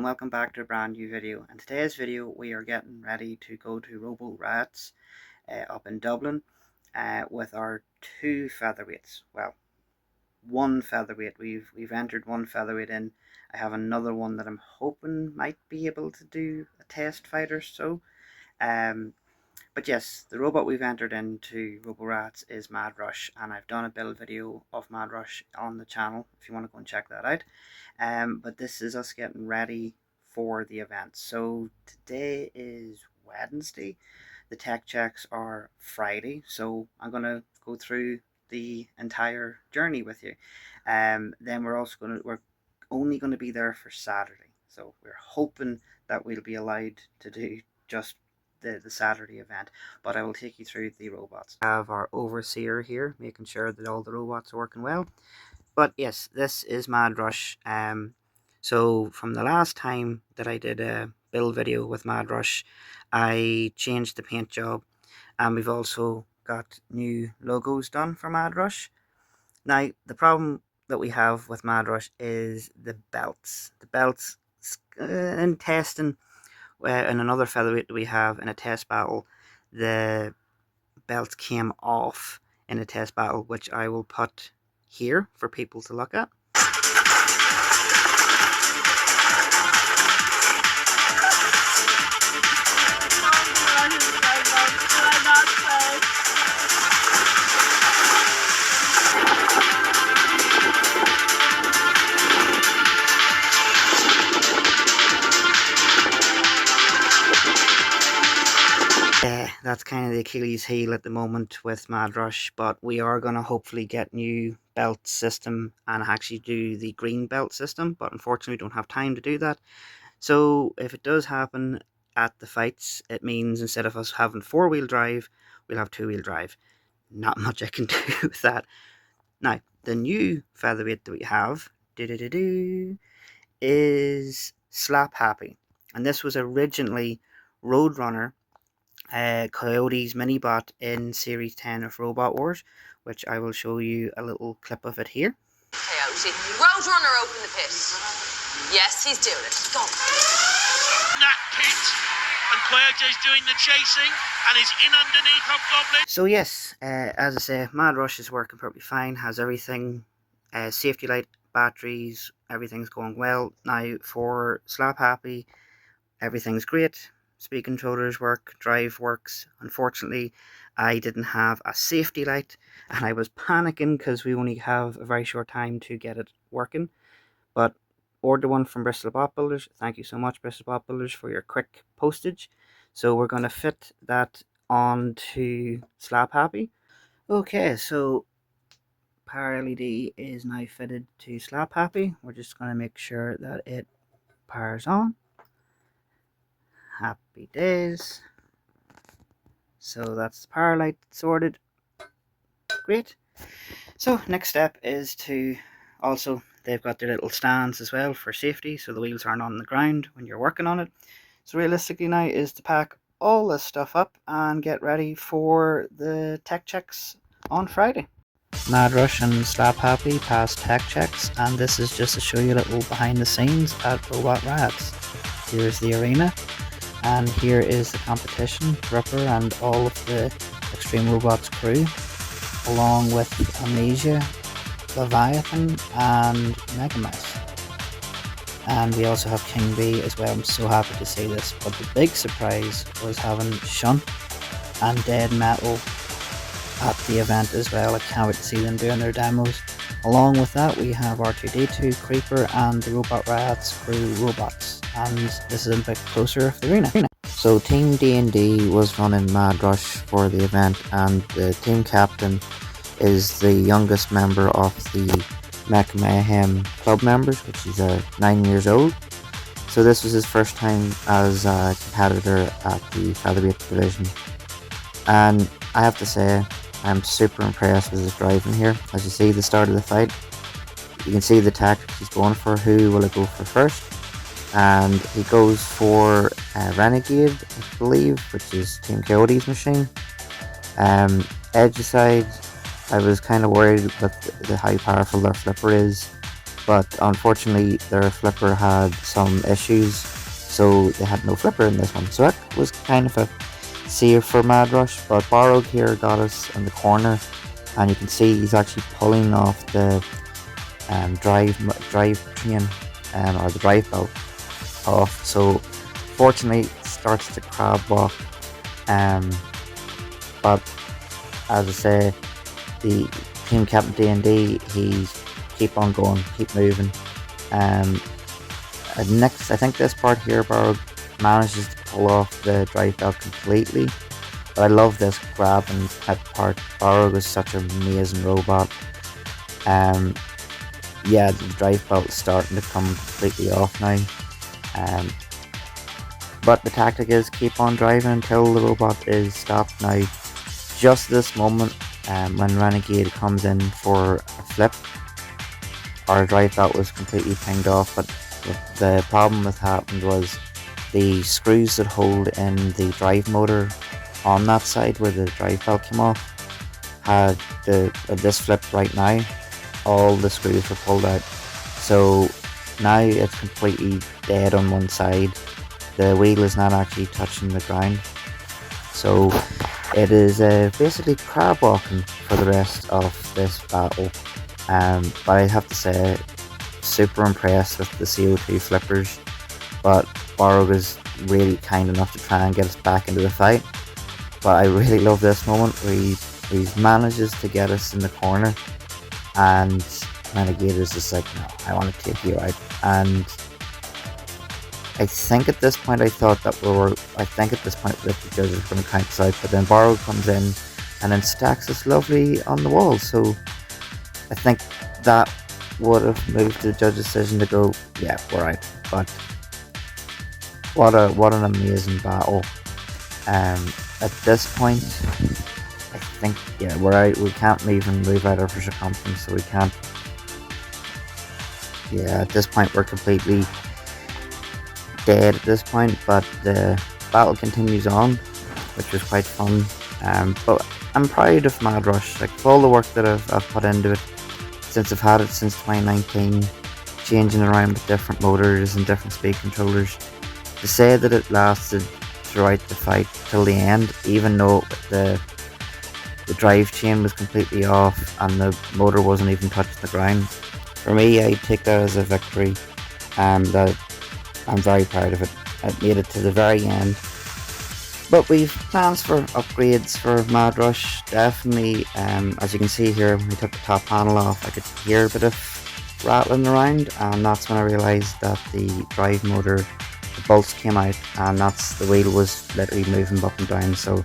welcome back to a brand new video. In today's video we are getting ready to go to RoboRiots up in Dublin with our two featherweights. Well, one featherweight. We've entered one featherweight in. I have another one that I'm hoping might be able to do a test fight or so. But yes, the robot we've entered into RoboRiots is Mad Rush, and I've done a build video of Mad Rush on the channel if you want to go and check that out. But this is us getting ready for the event. So today is Wednesday. The tech checks are Friday, so I'm going to go through the entire journey with you. Then we're only going to be there for Saturday, so we're hoping that we'll be allowed to do just the Saturday event, but I will take you through the robots. I have our overseer here making sure that all the robots are working well. But yes, this is Mad Rush. So from the last time that I did a build video with Mad Rush, I changed the paint job, and we've also got new logos done for Mad Rush. Now the problem that we have with Mad Rush is the belts. The belts in testing, in another featherweight that we have in a test battle, the belts came off in a test battle, which I will put here for people to look at. That's kind of the Achilles heel at the moment with Mad Rush, but we are going to hopefully get new belt system and actually do the green belt system, but unfortunately we don't have time to do that. So if it does happen at the fights, it means instead of us having 4-wheel drive, we'll have 2-wheel drive. Not much I can do with that. Now, the new featherweight that we have is Slap Happy, and this was originally Roadrunner Coyote's minibot in Series 10 of Robot Wars, which I will show you a little clip of it here. Coyote, Roadrunner open the pit. Yes, he's doing it. Go on. That pit, and Coyote's doing the chasing, and is in underneath Hobgoblin. So yes, as I say, Mad Rush is working perfectly fine, has everything, safety light, batteries, everything's going well. Now for Slap Happy, everything's great. Speed controllers work, drive works. Unfortunately, I didn't have a safety light, and I was panicking because we only have a very short time to get it working. But order one from Bristol Bot Builders. Thank you so much, Bristol Bot Builders, for your quick postage. So we're going to fit that onto Slap Happy. Okay, so Power LED is now fitted to Slap Happy. We're just going to make sure that it powers on. Happy days. So that's the power light sorted. Great. So next step is to also, they've got their little stands as well for safety, so the wheels aren't on the ground when you're working on it. So realistically now is to pack all this stuff up and get ready for the tech checks on Friday. Mad Rush and Slap Happy passed tech checks, and this is just to show you a little behind the scenes at RoboRiots. Here's the arena. And here is the competition, Ripper and all of the Extreme Robots crew, along with Amnesia, Leviathan and Mega Mouse. And we also have King B as well. I'm so happy to see this, but the big surprise was having Shunt and Dead Metal at the event as well. I can't wait to see them doing their demos. Along with that, we have R2D2, Creeper and the RoboRiots crew robots, and this is a bit closer of the arena. So Team D&D was running Mad Rush for the event, and the team captain is the youngest member of the Mecha Mayhem club members, which is 9 years old. So this was his first time as a competitor at the featherweight division, and I have to say, I'm super impressed with his driving here. As you see the start of the fight, you can see the tactics he's going for. Who will it go for first? And he goes for Renegade, I believe, which is Team Coyote's machine. Edge aside, I was kind of worried with how powerful their flipper is, but unfortunately their flipper had some issues, so they had no flipper in this one. So that was kind of a save for Mad Rush, but Borrowed here got us in the corner, and you can see he's actually pulling off the drive train or the drive belt off. So fortunately starts to crab walk, but as I say, the team captain D&D, he's keep on going, keep moving. Next, I think this part here, Borrowed manages to pull off the drive belt completely. But I love this grab and hit part. Borrowed is such an amazing robot. Yeah, the drive belt is starting to come completely off now. But the tactic is keep on driving until the robot is stopped. Now, just this moment, when Renegade comes in for a flip, our drive belt was completely pinged off, but the problem that happened was the screws that hold in the drive motor on that side where the drive belt came off had this flip right now. All the screws were pulled out, so now it's completely dead on one side. The wheel is not actually touching the ground, so it is basically crab walking for the rest of this battle. But I have to say, super impressed with the CO2 flippers, but Borrowed is really kind enough to try and get us back into the fight. But I really love this moment where he manages to get us in the corner, and Renegade is just like, no, I want to take you out. And I think at this point that the judges were going to count us out, but then Borrowed comes in and then stacks us lovely on the wall. So I think that would have moved the judge's decision to go, yeah, we're out. But what an amazing battle. At this point, I think, yeah, we're out. We can't even move out of our circumference, so we can't. Yeah, at this point we're completely dead at this point, but the battle continues on, which was quite fun. But I'm proud of Mad Rush, like for all the work that I've put into it since I've had it since 2019, changing around with different motors and different speed controllers. To say that it lasted throughout the fight till the end, even though the drive chain was completely off and the motor wasn't even touching the ground, for me, I take that as a victory, and I'm very proud of it. I made it to the very end. But we've plans for upgrades for Mad Rush. Definitely, as you can see here, when we took the top panel off, I could hear a bit of rattling around, and that's when I realised that the drive motor, the bolts came out, and the wheel was literally moving up and down, so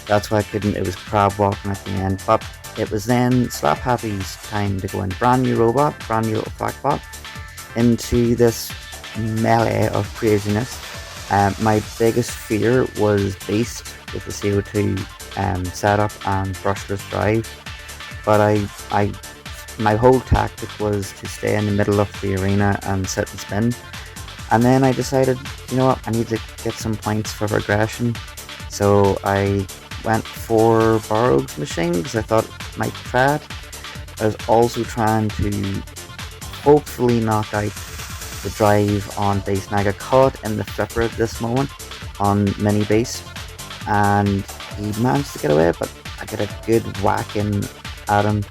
that's why it was crab walking at the end. But it was then Slap Happy's time to go in. Brand new robot, brand new little Flakbot, into this melee of craziness. My biggest fear was Beast with the CO2 setup and brushless drive, but my whole tactic was to stay in the middle of the arena and sit and spin. And then I decided, you know what, I need to get some points for progression, so I went for Borrowed's machine because I thought it might try it. I was also trying to hopefully knock out the drive on base, and I got caught in the flipper at this moment on mini base, and he managed to get away, but I got a good whack in at him.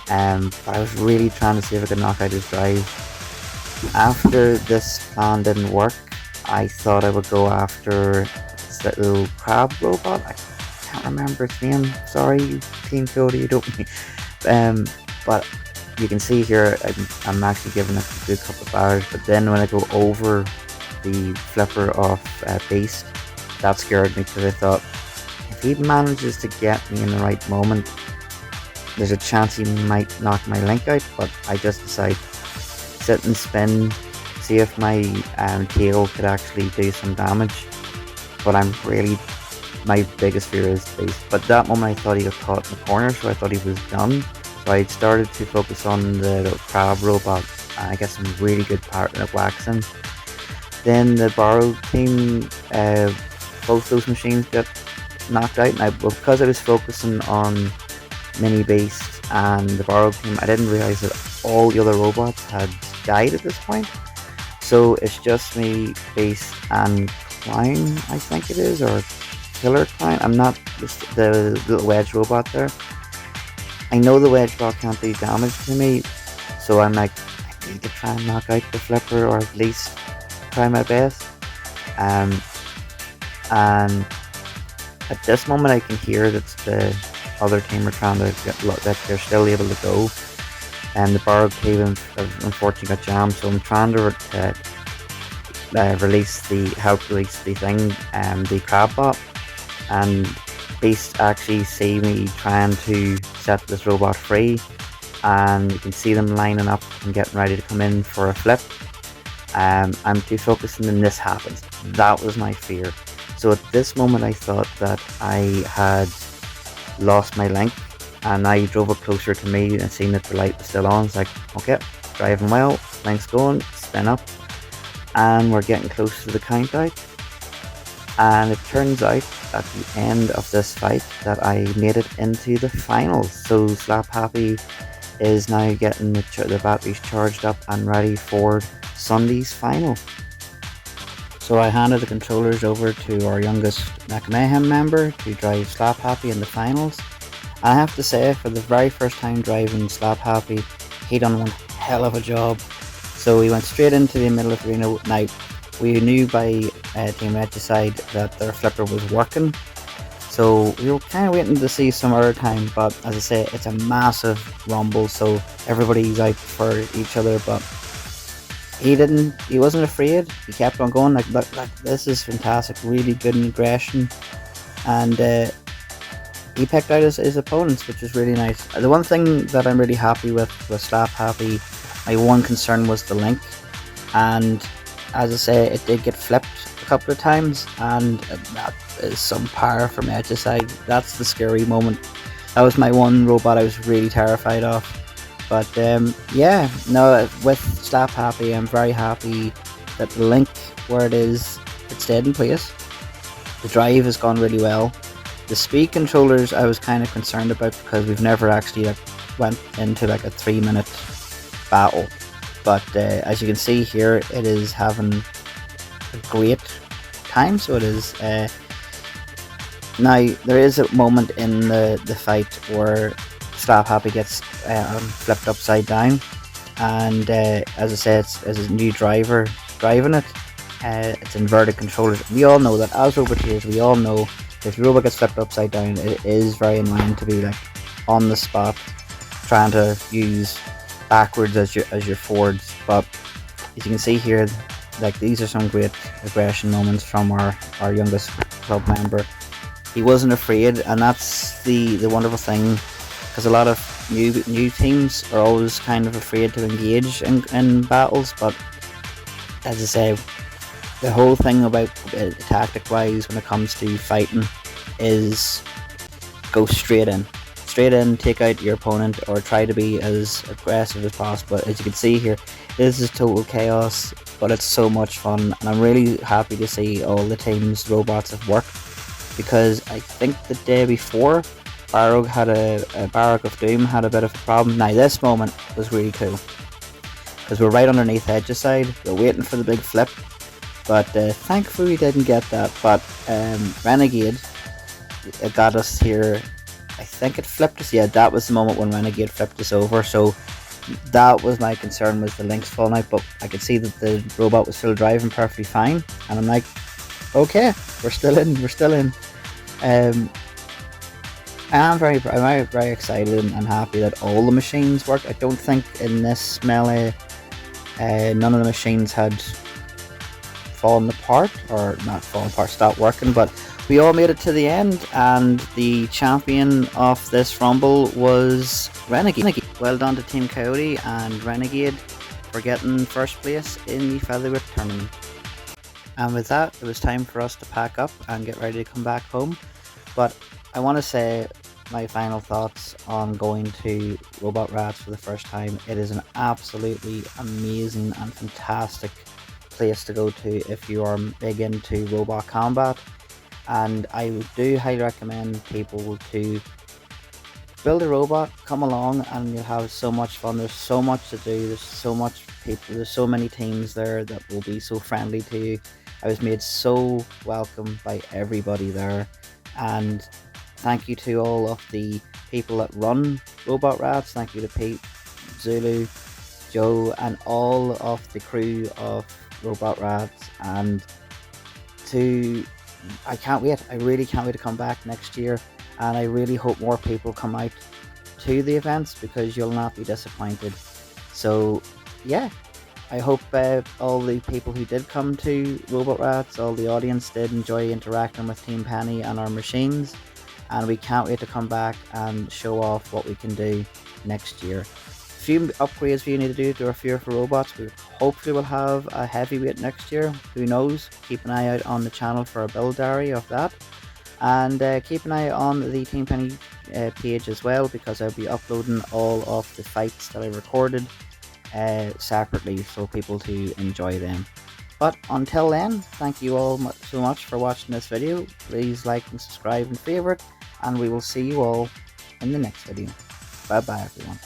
But I was really trying to see if I could knock out his drive. After this plan didn't work, I thought I would go after this little crab robot. I can't remember its name, sorry Team Cody, you don't but you can see here I'm actually giving it a good couple of hours, but then when I go over the flipper of Beast, that scared me because I thought if he manages to get me in the right moment, there's a chance he might knock my link out. But I just decide sit and spin, see if my tail could actually do some damage. But my biggest fear is Beast. But that moment I thought he got caught in the corner, so I thought he was done. So I started to focus on the little crab robot, and I get some really good partner waxing. Then the Borrowed team, both those machines got knocked out, and because I was focusing on Mini Beast and the Borrowed team, I didn't realise that all the other robots had died at this point. So it's just me, Base, and Clown, I think it is, or Killer Clown. I'm not the little wedge robot there. I know the wedge bot can't do damage to me, so I'm like, I need to try and knock out the flipper, or at least try my best. Um, and at this moment, I can hear that the other team are trying to get that they're still able to go, and the Borrowed Cave unfortunately got jammed. So I'm trying to help release the thing, the crab bot, and Beast actually see me trying to set this robot free, and you can see them lining up and getting ready to come in for a flip. I'm too focused and then this happens. That was my fear. So at this moment I thought that I had lost my link, and I drove it closer to me and seen that the light was still on. It's like, okay, driving well, link's going, spin up, and we're getting close to the count out. And it turns out at the end of this fight that I made it into the finals. So Slap Happy is now getting the batteries charged up and ready for Sunday's final. So I handed the controllers over to our youngest Mecha Mayhem member to drive Slap Happy in the finals. And I have to say, for the very first time driving Slap Happy, he done one hell of a job. So we went straight into the middle of the arena. Now, we knew by Team Regicide that their flipper was working, so we were kind of waiting to see some other time, but as I say, it's a massive rumble, so everybody's out for each other. But he wasn't afraid. He kept on going, like, look, this is fantastic, really good aggression, and he picked out his opponents, which is really nice. The one thing that I'm really happy with Slap Happy, my one concern was the link, and as I say, it did get flipped a couple of times, and that is some power from Edge's-side. That's the scary moment. That was my one robot I was really terrified of. But yeah, no, with Slap Happy, I'm very happy that the link where it stayed in place. The drive has gone really well. The speed controllers I was kind of concerned about because we've never actually went into a 3-minute battle. But as you can see here, it is having a great time. So it is. Now there is a moment in the fight where Slap Happy gets flipped upside down, and as I said, it's a new driver driving it. It's inverted controllers. We all know that as RoboRiots, we all know if your robot gets flipped upside down, it is very annoying to be on the spot trying to use backwards as your forwards. But as you can see here, these are some great aggression moments from our youngest club member. He wasn't afraid, and that's the wonderful thing, because a lot of new teams are always kind of afraid to engage in battles. But as I say, the whole thing about tactic wise when it comes to fighting is go straight in, take out your opponent, or try to be as aggressive as possible. As you can see here, this is total chaos, but it's so much fun, and I'm really happy to see all the teams' robots have worked, because I think the day before Barrow had a Barrack of Doom had a bit of a problem. Now this moment was really cool, because we're right underneath Edge's side, we're waiting for the big flip, but thankfully we didn't get that. But Renegade, it got us here. I think it flipped us. Yeah, that was the moment when Renegade flipped us over. So that was my concern, was the links falling out. But I could see that the robot was still driving perfectly fine, and I'm like, okay, we're still in. I'm very excited and happy that all the machines work. I don't think in this melee none of the machines had fallen apart, or not fallen apart, stopped working, but we all made it to the end, and the champion of this rumble was Renegade. Well done to Team Coyote and Renegade for getting first place in the featherweight tournament. And with that, it was time for us to pack up and get ready to come back home. But I want to say my final thoughts on going to RoboRiots for the first time. It is an absolutely amazing and fantastic place to go to if you are big into robot combat, and I do highly recommend people to build a robot, come along, and you'll have so much fun. There's so much to do, there's so much people, there's so many teams there that will be so friendly to you. I was made so welcome by everybody there, and thank you to all of the people that run Robot Rats. Thank you to Pete, Zulu, Joe, and all of the crew of Robot Rats. And I can't wait. I really can't wait to come back next year, and I really hope more people come out to the events, because you'll not be disappointed. So yeah, I hope all the people who did come to Robot Rats, all the audience, did enjoy interacting with Team Penny and our machines, and we can't wait to come back and show off what we can do next year. A few upgrades we need to do to our Fearful robots. We hopefully will have a heavyweight next year. Who knows? Keep an eye out on the channel for a build diary of that, and keep an eye on the Team Penny page as well, because I'll be uploading all of the fights that I recorded separately, so people to enjoy them. But until then, thank you all so much for watching this video. Please like and subscribe and favorite, and we will see you all in the next video. Bye bye everyone.